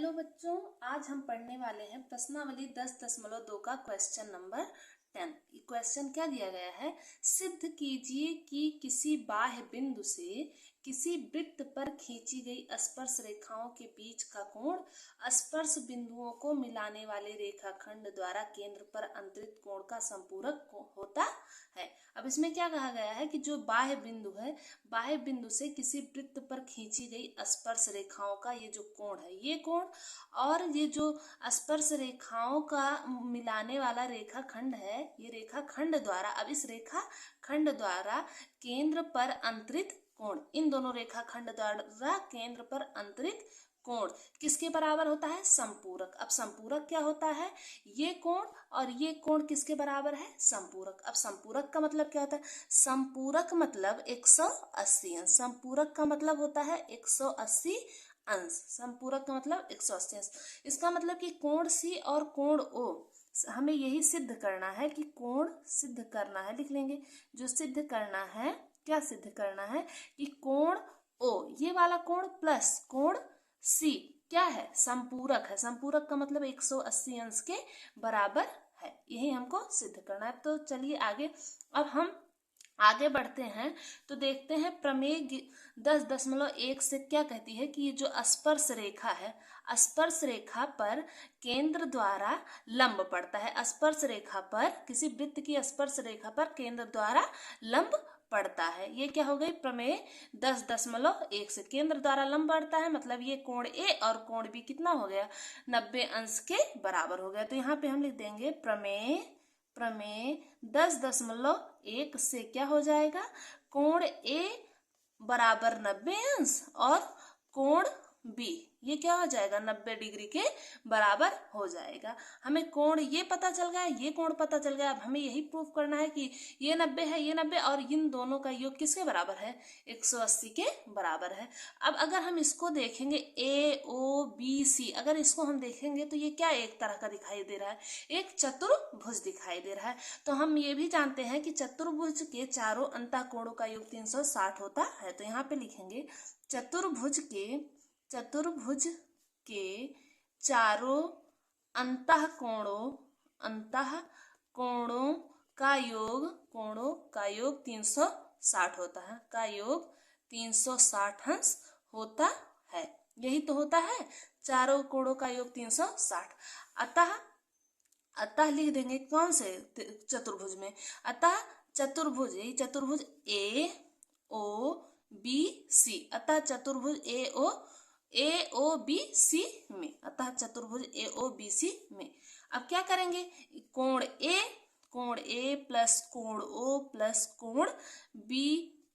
Hello बच्चों, आज हम पढ़ने वाले हैं प्रश्नावली 10.2 का क्वेश्चन नंबर 10। क्वेश्चन क्या दिया गया है? सिद्ध कीजिए कि किसी बाह्य बिंदु से किसी वृत्त पर खींची गई स्पर्श रेखाओं के बीच का कोण स्पर्श बिंदुओं को मिलाने वाले रेखाखंड द्वारा केंद्र पर अंतरित कोण का संपूरक होता है। अब इसमें क्या कहा गया है कि जो बाह्य बिंदु है, बाह्य बिंदु से किसी वृत्त पर खींची गई स्पर्श रेखाओं का ये जो कोण है, ये कोण और ये जो स्पर्श रेखाओं का मिलाने वाला रेखाखंड है, ये रेखाखंड द्वारा, अब इस रेखाखंड द्वारा केंद्र पर अंतरित कोण, इन दोनों रेखाखंड द्वारा केंद्र पर अंतरित कोण किसके बराबर होता है? संपूरक। अब संपूरक क्या होता है? ये कोण और ये कोण किसके बराबर है? संपूरक। अब संपूरक का मतलब क्या होता है? संपूरक मतलब 180 अंश। संपूरक का मतलब होता है 180 अंश। संपूरक का मतलब 180 अंश। इसका मतलब कि कोण सी और कोण ओ, हमें यही सिद्ध करना है कि कोण सिद्ध करना है, लिख लेंगे। जो सिद्ध करना है, क्या सिद्ध करना है? कि कोण ओ, ये वाला कोण प्लस कोण सी क्या है? संपूरक है। संपूरक का मतलब 180 अंश के बराबर है, यही हमको सिद्ध करना है। तो चलिए आगे, अब हम आगे बढ़ते हैं तो देखते हैं प्रमेय 10.1 से क्या कहती है कि ये जो स्पर्श रेखा है, स्पर्श रेखा पर केंद्र द्वारा लंब पड़ता है। स्पर्श रेखा पर, किसी वृत्त की स्पर्श रेखा पर केंद्र द्वारा लंब पड़ता है। ये क्या हो गई? प्रमेय 10.1 से केंद्र द्वारा लंब पड़ता है, मतलब ये कोण ए और कोण बी कितना हो गया? 90 अंश के बराबर हो गया। तो यहाँ पे हम लिख देंगे प्रमेय 10.1 से क्या हो जाएगा? कोण ए बराबर 90 अंश और कोण बी ये क्या हो जाएगा? 90 डिग्री के बराबर हो जाएगा। हमें कोण ये पता चल गया, ये कोण पता चल गया। अब हमें यही प्रूफ करना है कि ये 90 है, ये 90 और इन दोनों का योग किसके बराबर है? 180 के बराबर है। अब अगर हम इसको देखेंगे ए ओ बी सी, अगर इसको हम देखेंगे तो ये क्या एक तरह का दिखाई दे रहा है? एक चतुर्भुज दिखाई दे रहा है। तो हम ये भी जानते हैं कि चतुर्भुज के चारों अंतःकोणों का योग 360 होता है। तो यहाँ पे लिखेंगे चतुर्भुज के चारों अंतःकोणों का योग 360 होता है, का योग 360 अंश होता है। यही तो होता है, चारों कोणों का योग 360। अतः लिख देंगे कौन से चतुर्भुज में? अतः चतुर्भुज, यही चतुर्भुज ए ओ बी सी, अतः चतुर्भुज ए ओ बी सी में, अतः चतुर्भुज ए ओ बी सी में। अब क्या करेंगे? कोण ए प्लस कोण ओ प्लस कोण बी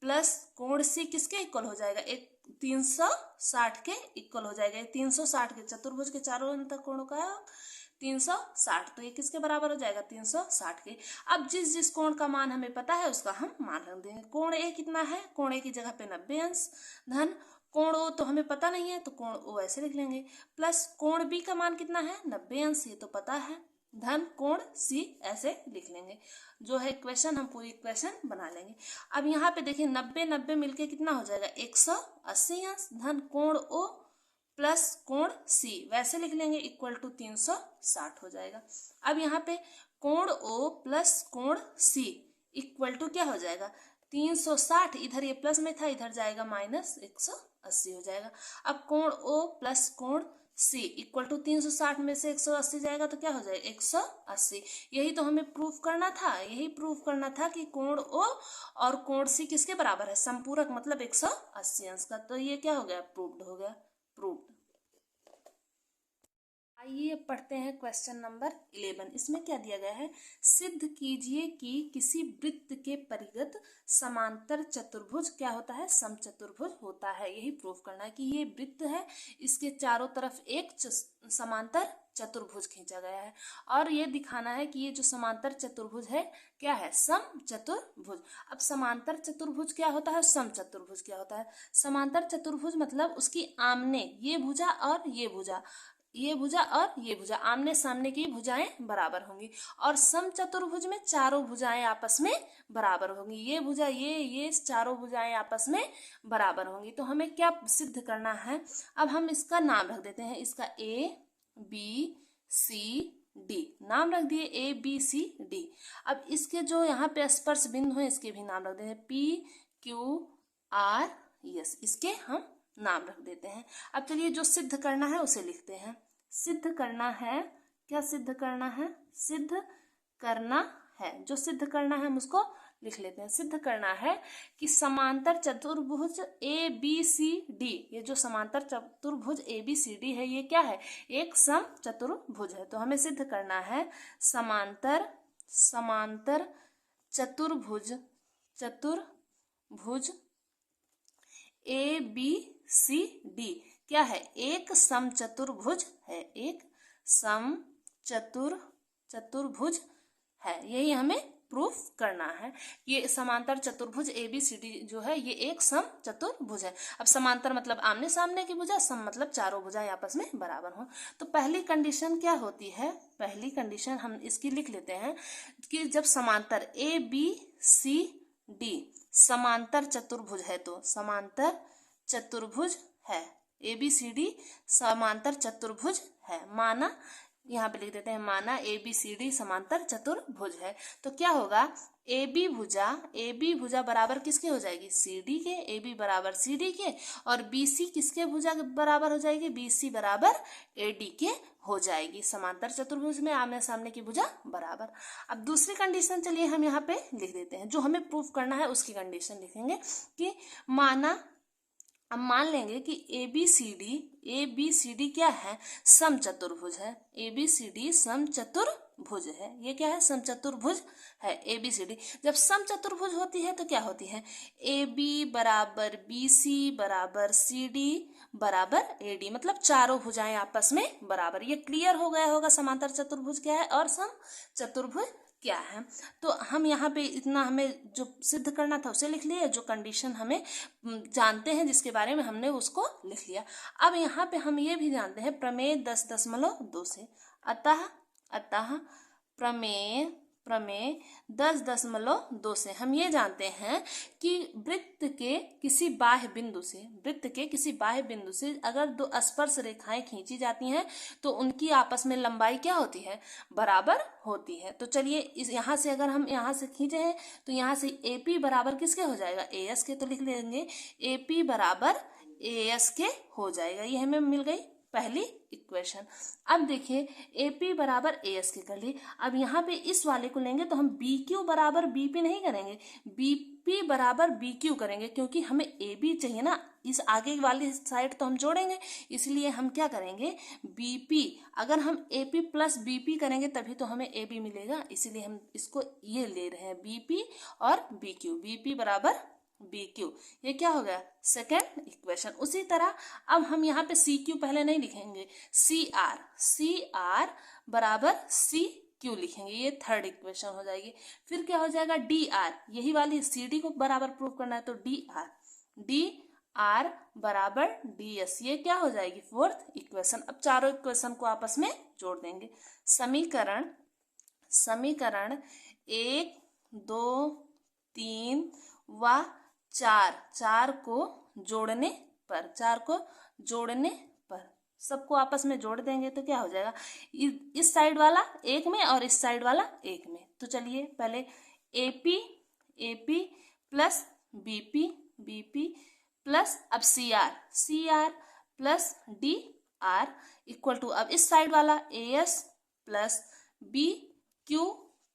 प्लस कोण सी किसके इक्वल हो जाएगा? 360 के इक्वल हो जाएगा। 360 के, चतुर्भुज के चारों अंतःकोणों का 360, तो ये किसके बराबर हो जाएगा? 360 के। अब जिस जिस कोण का मान हमें पता है उसका हम मान रख देंगे। कोण ए कितना है? कोण ए की जगह पे 90 अंश, धन कोण ओ तो हमें पता नहीं है, तो कोण ओ ऐसे लिख लेंगे, प्लस कोण बी का मान कितना है? 90 अंश, ये तो पता है, धन कोण सी ऐसे लिख लेंगे। जो है इक्वेशन, हम पूरी इक्वेशन बना लेंगे। अब यहाँ पे देखिए 90 मिलके कितना हो जाएगा? 180 अंश, धन कोण ओ प्लस कोण सी वैसे लिख लेंगे, इक्वल टू 360 हो जाएगा। अब यहाँ पे कोण ओ प्लस कोण सी इक्वल टू क्या हो जाएगा? 360, इधर ये प्लस में था, इधर जाएगा माइनस 180 हो जाएगा। अब कोण ओ प्लस कोण सी इक्वल टू 360 में से 180 जाएगा तो क्या हो जाएगा? 180। यही तो हमें प्रूफ करना था, कि कोण ओ और कोण सी किसके बराबर है? संपूरक, मतलब 180 अंश का। तो ये क्या हो गया? प्रूव्ड हो गया, प्रूव्ड। आइए पढ़ते हैं क्वेश्चन नंबर 11। इसमें क्या दिया गया है? सिद्ध कीजिए कि किसी वृत्त के परिगत समांतर चतुर्भुज क्या होता है? समचतुर्भुज होता है। यही प्रूफ करना है कि ये वृत्त है, इसके चारों तरफ एक समांतर चतुर्भुज खींचा गया है, और ये दिखाना है कि ये जो समांतर चतुर्भुज है क्या है? समचतुर्भुज। अब समांतर चतुर्भुज क्या होता है? समचतुर्भुज क्या होता है? समांतर चतुर्भुज मतलब उसकी आमने ये भुजा और ये भुजा ये भुजा और ये भुजा आमने सामने की भुजाएं बराबर होंगी, और समचतुर्भुज में चारों भुजाएं आपस में बराबर होंगी। ये भुजा ये चारों भुजाएं आपस में बराबर होंगी। तो हमें क्या सिद्ध करना है, अब हम इसका नाम रख देते हैं, इसका ABCD नाम रख दिए, ABCD। अब इसके जो यहाँ पे स्पर्श बिंदु हैं इसके भी नाम रख देते हैं, PQRS, इसके हम नाम रख देते हैं। अब चलिए जो सिद्ध करना है उसे लिखते हैं। सिद्ध करना है, क्या सिद्ध करना है, सिद्ध करना है, जो सिद्ध करना है हम उसको लिख लेते हैं। सिद्ध करना है कि समांतर चतुर्भुज ABCD, ये जो समांतर चतुर्भुज ABCD है ये क्या है, एक सम चतुर्भुज है। तो हमें सिद्ध करना है समांतर चतुर्भुज ABCD क्या है, एक समचतुर्भुज है, एक समचतुर्भुज है। यही हमें प्रूफ करना है। ये समांतर चतुर्भुज ABCD जो है ये एक समचतुर्भुज है। अब समांतर मतलब आमने सामने की भुजा, सम मतलब चारों भुजाएं आपस में बराबर हो। तो पहली कंडीशन क्या होती है, पहली कंडीशन हम इसकी लिख लेते हैं कि जब समांतर ABCD समांतर चतुर्भुज है, तो समांतर चतुर्भुज है, ABCD समांतर चतुर्भुज है, माना, यहाँ पे लिख देते हैं माना ABCD समांतर चतुर्भुज है। तो क्या होगा, AB भुजा बराबर किसके हो जाएगी, CD के, AB बराबर CD के, और BC किसके भुजा बराबर हो जाएगी, BC बराबर AD के हो जाएगी। समांतर चतुर्भुज में आमने सामने की भुजा बराबर। अब दूसरी कंडीशन चलिए हम यहाँ पे लिख देते हैं, जो हमें प्रूफ करना है उसकी कंडीशन लिखेंगे कि माना, अब मान लेंगे कि ABCD क्या है, समचतुर्भुज है, ABCD समचतुर्भुज है। ये क्या है, समचतुर्भुज है ABCD। जब समचतुर्भुज होती है तो क्या होती है, AB बराबर BC बराबर CD बराबर AD, मतलब चारों भुजाएं आपस में बराबर। ये क्लियर हो गया होगा समांतर चतुर्भुज क्या है और समचतुर्भुज क्या है। तो हम यहाँ पे इतना हमें जो सिद्ध करना था उसे लिख लिया, जो कंडीशन हमें जानते हैं जिसके बारे में हमने उसको लिख लिया। अब यहाँ पे हम ये भी जानते हैं प्रमेय 10.2 से, अतः प्रमेय 10.2 से हम ये जानते हैं कि वृत्त के किसी बाह्य बिंदु से अगर दो स्पर्श रेखाएं खींची जाती हैं तो उनकी आपस में लंबाई क्या होती है, बराबर होती है। तो चलिए इस यहाँ से अगर हम यहाँ से खींचे हैं तो यहाँ से AP बराबर किसके हो जाएगा, AS के। तो लिख लेंगे AP बराबर AS के हो जाएगा। ये हमें मिल गई पहली इक्वेशन। अब देखिए AP बराबर AS के कर लिए। अब यहाँ पे इस वाले को लेंगे तो हम BQ बराबर BP नहीं करेंगे, BP बराबर BQ करेंगे, क्योंकि हमें AB चाहिए ना, इस आगे वाली साइड तो हम जोड़ेंगे, इसलिए हम क्या करेंगे BP। अगर हम AP प्लस BP करेंगे तभी तो हमें AB मिलेगा, इसीलिए हम इसको ये ले रहे हैं BP और BQ, BP बराबर BQ। ये क्या हो गया, सेकेंड इक्वेशन। उसी तरह अब हम यहाँ पे CQ पहले नहीं लिखेंगे, CR बराबर CQ लिखेंगे, ये थर्ड इक्वेशन हो जाएगी। फिर क्या हो जाएगा DR, यही वाली CD को बराबर प्रूव करना है तो DR बराबर DS, ये क्या हो जाएगी फोर्थ इक्वेशन। अब चारों इक्वेशन को आपस में जोड़ देंगे। समीकरण 1, 2, 3 व 4 को जोड़ने पर सबको आपस में जोड़ देंगे तो क्या हो जाएगा, इस साइड वाला एक में और इस साइड वाला एक में। तो चलिए पहले AP प्लस BP प्लस अब CR plus DR equal to, अब इस साइड वाला AS plus BQ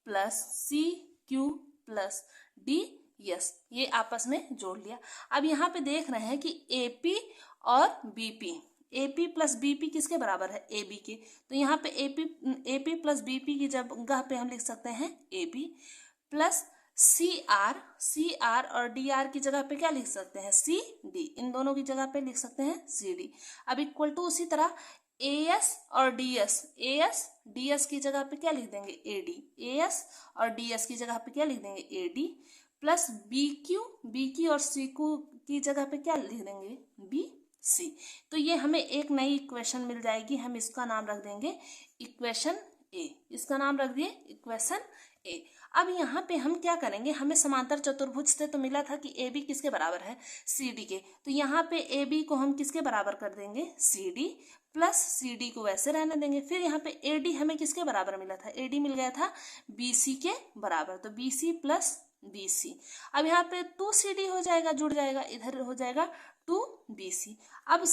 plus CQ plus DS, ये आपस में जोड़ लिया। अब यहाँ पे देख रहे हैं कि AP और AP प्लस BP किसके बराबर है, AB के। तो यहाँ पे AP प्लस BP की जगह पे हम लिख सकते हैं AB प्लस CR और DR की जगह पे क्या लिख सकते हैं, CD, इन दोनों की जगह पे लिख सकते हैं CD। अब इक्वल टू उसी तरह AS और DS की जगह पे क्या लिख देंगे AD, AS और DS की जगह पे क्या लिख देंगे AD प्लस BQ और CQ की जगह पे क्या लिख देंगे सी। तो ये हमें एक नई इक्वेशन मिल जाएगी, हम इसका नाम रख देंगे इक्वेशन ए। इसका नाम रख दिए इक्वेशन ए। अब यहाँ पे हम क्या करेंगे, हमें समांतर चतुर्भुज से तो मिला था कि ए बी किसके बराबर है, सी डी के। तो यहाँ पे ए बी को हम किसके बराबर कर देंगे, C D, plus C D को वैसे रहने देंगे। फिर यहाँ पे ए डी हमें किसके बराबर मिला था, ए डी मिल गया था बी सी के बराबर, तो B C plus B C. अब यहाँ पे 2CD हो जाएगा, जुड़ जाएगा, इधर हो जाएगा 2BC। अब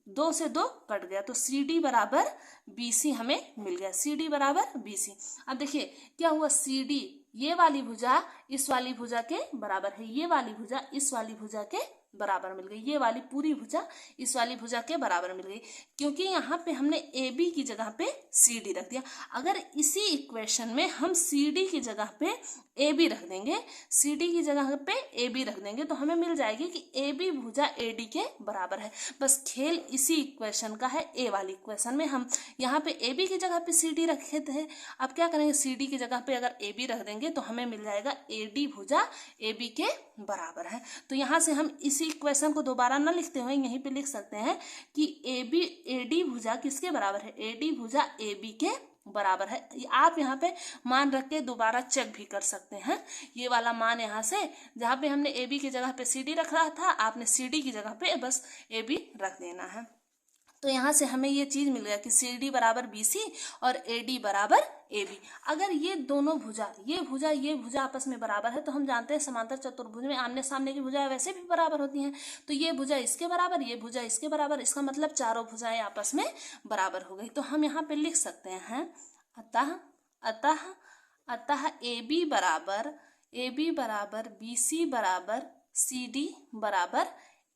2 से 2 कट गया, तो CD बराबर BC हमें मिल गया, CD बराबर BC। अब देखिए क्या हुआ, CD ये वाली भुजा इस वाली भुजा के बराबर है, ये वाली भुजा इस वाली भुजा के बराबर मिल गई, ये वाली पूरी भुजा इस वाली भुजा के बराबर मिल गई, क्योंकि यहाँ पे हमने ए बी की जगह पे सी डी रख दिया। अगर इसी इक्वेशन में हम सी डी की जगह पे ए बी रख देंगे, सी डी की जगह पे ए बी रख देंगे, तो हमें मिल जाएगी कि ए बी भुजा ए डी के बराबर है। बस खेल इसी इक्वेशन का है, ए वाली इक्वेशन में हम यहाँ पे ए बी की जगह पे सी डी रखे थे। अब क्या करेंगे, सी डी की जगह पे अगर ए बी रख देंगे तो हमें मिल जाएगा ए डी भुजा ए बी के बराबर है। तो यहाँ से हम इसी इक्वेशन को दोबारा न लिखते हुए यहीं पे लिख सकते हैं कि ए बी ए डी भुजा किसके बराबर है, ए डी भुजा ए बी के बराबर है। आप यहाँ पे मान रख के दोबारा चेक भी कर सकते हैं। ये वाला मान यहाँ से जहाँ पे हमने ए बी की जगह पे सी डी रख रहा था, आपने सी डी की जगह पे बस ए बी रख देना है। तो यहाँ से हमें ये चीज मिल गया कि सी डी बराबर बी सी और ए डी बराबर ए बी। अगर ये दोनों भुजा ये भुजा आपस में बराबर है, तो हम जानते हैं समांतर चतुर्भुज में आमने सामने की भुजाएं वैसे भी बराबर होती हैं। तो ये भुजा इसके बराबर, ये भुजा इसके बराबर, इसका मतलब चारों भुजाएं आपस में बराबर हो गई। तो हम यहाँ पे लिख सकते हैं अतः अतः अतः ए बी बराबर बी सी बराबर सी डी बराबर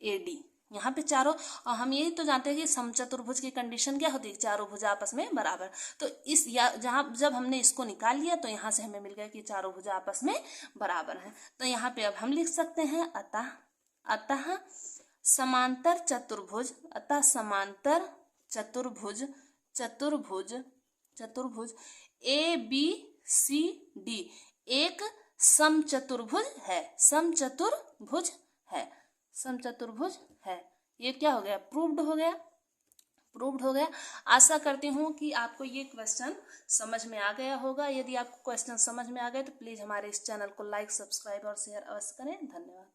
ए डी। यहाँ पे चारों, और हम यही तो जानते हैं कि समचतुर्भुज की कंडीशन क्या होती है, चारों भुजा आपस में बराबर। तो इस या जहाँ जब हमने इसको निकाल लिया तो यहाँ से हमें मिल गया कि चारों भुजा आपस में बराबर हैं। तो यहाँ पे अब हम लिख सकते हैं अतः समांतर चतुर्भुज ए बी सी डी एक समचतुर्भुज है। ये क्या हो गया, प्रूव्ड हो गया। आशा करती हूँ कि आपको ये क्वेश्चन समझ में आ गया होगा। यदि आपको क्वेश्चन समझ में आ गए तो प्लीज़ हमारे इस चैनल को लाइक, सब्सक्राइब और शेयर अवश्य करें। धन्यवाद।